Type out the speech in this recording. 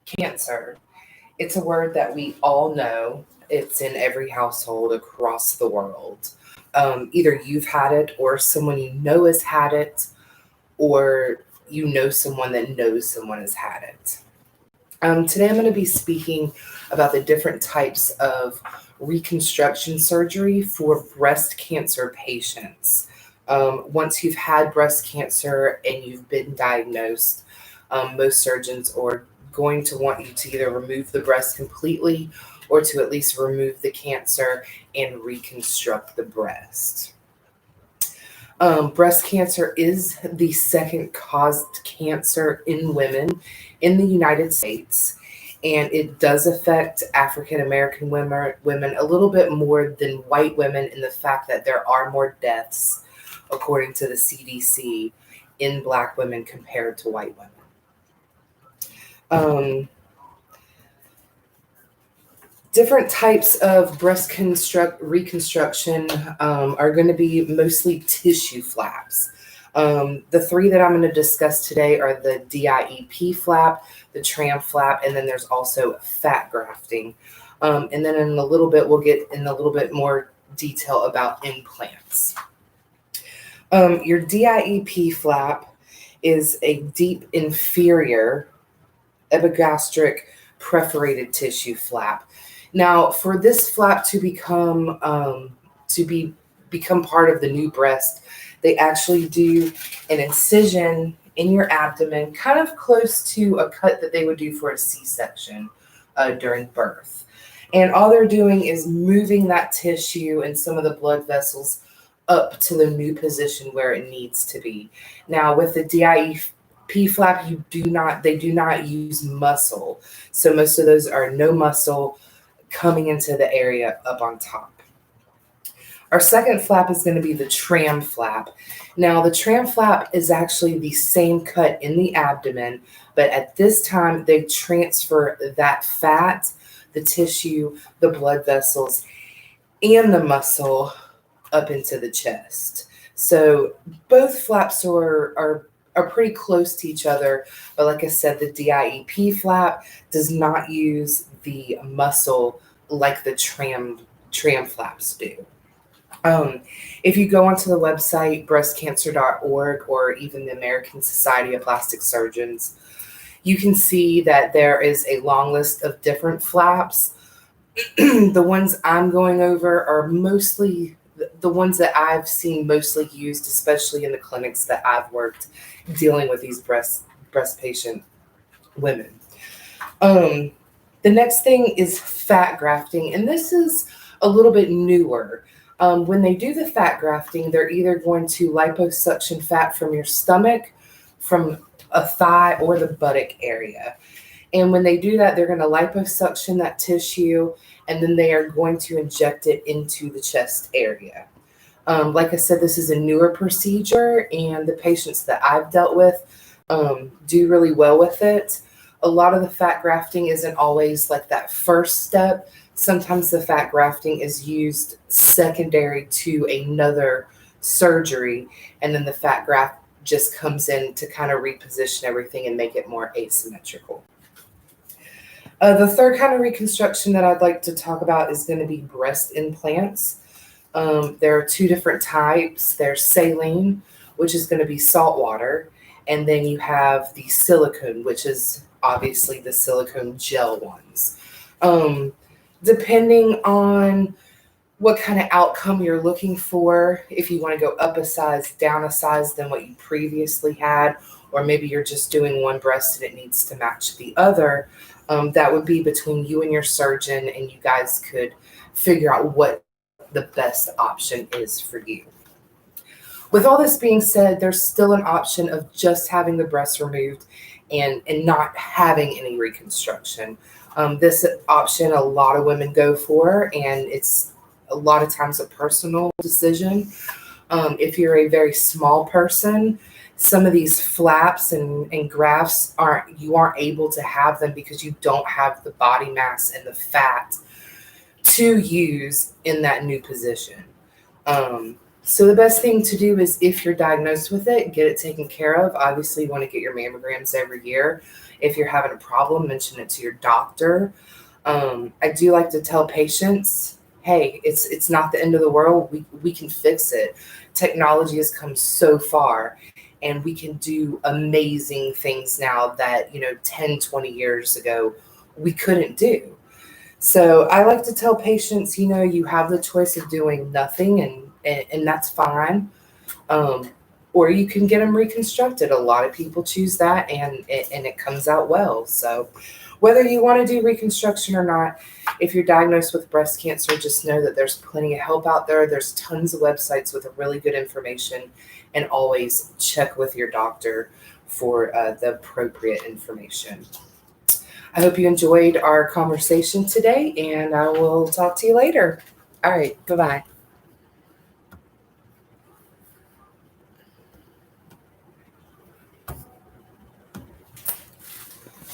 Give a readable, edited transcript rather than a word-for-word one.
Cancer. It's a word that we all know. It's in every household across the world. Either you've had it, or someone you know has had it, or you know someone that knows someone has had it. Today, I'm going to be speaking about the different types of reconstruction surgery for breast cancer patients. Once you've had breast cancer and you've been diagnosed, most surgeons are going to want you to either remove the breast completely or to at least remove the cancer and reconstruct the breast. Breast cancer is the second caused cancer in women in the United States, and it does affect African American women a little bit more than white women in the fact that there are more deaths, according to the CDC, in Black women compared to white women. Different types of reconstruction are going to be mostly tissue flaps. The three that I'm going to discuss today are the DIEP flap, the tram flap, and then there's also fat grafting. And then in a little bit, we'll get in a little bit more detail about implants. Your DIEP flap is a deep inferior epigastric perforated tissue flap. Now, for this flap to become part of the new breast, they actually do an incision in your abdomen, kind of close to a cut that they would do for a C-section during birth. And all they're doing is moving that tissue and some of the blood vessels up to the new position where it needs to be. Now, with the DIEP flap, they do not use muscle. So most of those are no muscle coming into the area up on top. Our second flap is going to be the tram flap. Now, the tram flap is actually the same cut in the abdomen, but at this time, they transfer that fat, the tissue, the blood vessels, and the muscle up into the chest. So both flaps are pretty close to each other, but like I said, the DIEP flap does not use the muscle like the tram flaps do. If you go onto the website breastcancer.org or even the American Society of Plastic Surgeons, you can see that there is a long list of different flaps. The ones I'm going over are mostly the ones that I've seen mostly used, especially in the clinics that I've worked dealing with these breast patient women. The next thing is fat grafting, and this is a little bit newer. When they do the fat grafting, they're either going to liposuction fat from your stomach, from a thigh, or the buttock area. And when they do that, they're going to liposuction that tissue, and then they are going to inject it into the chest area. Like I said, this is a newer procedure, and the patients that I've dealt with do really well with it. A lot of the fat grafting isn't always like that first step. Sometimes the fat grafting is used secondary to another surgery, and then the fat graft just comes in to kind of reposition everything and make it more asymmetrical. The third kind of reconstruction that I'd like to talk about is going to be breast implants. There are two different types. There's saline, which is going to be salt water, and then you have the silicone, which is obviously the silicone gel ones. Depending on what kind of outcome you're looking for, if you want to go up a size, down a size than what you previously had, or maybe you're just doing one breast and it needs to match the other, that would be between you and your surgeon, and you guys could figure out what the best option is for you. With all this being said, there's still an option of just having the breast removed and not having any reconstruction. This option a lot of women go for, and it's a lot of times a personal decision. If you're a very small person, some of these flaps and grafts you aren't able to have them because you don't have the body mass and the fat to use in that new position. So the best thing to do is, if you're diagnosed with it, get it taken care of. Obviously, you want to get your mammograms every year. If you're having a problem, mention it to your doctor. I do like to tell patients, hey, it's not the end of the world. We can fix it. Technology has come so far, and we can do amazing things now that, 10, 20 years ago we couldn't do. So I like to tell patients, you have the choice of doing nothing, and that's fine. Um, or you can get them reconstructed. A lot of people choose that, and it comes out well. So whether you want to do reconstruction or not, if you're diagnosed with breast cancer, just know that there's plenty of help out there. There's tons of websites with really good information, and always check with your doctor for the appropriate information. I hope you enjoyed our conversation today, and I will talk to you later. All right, bye bye.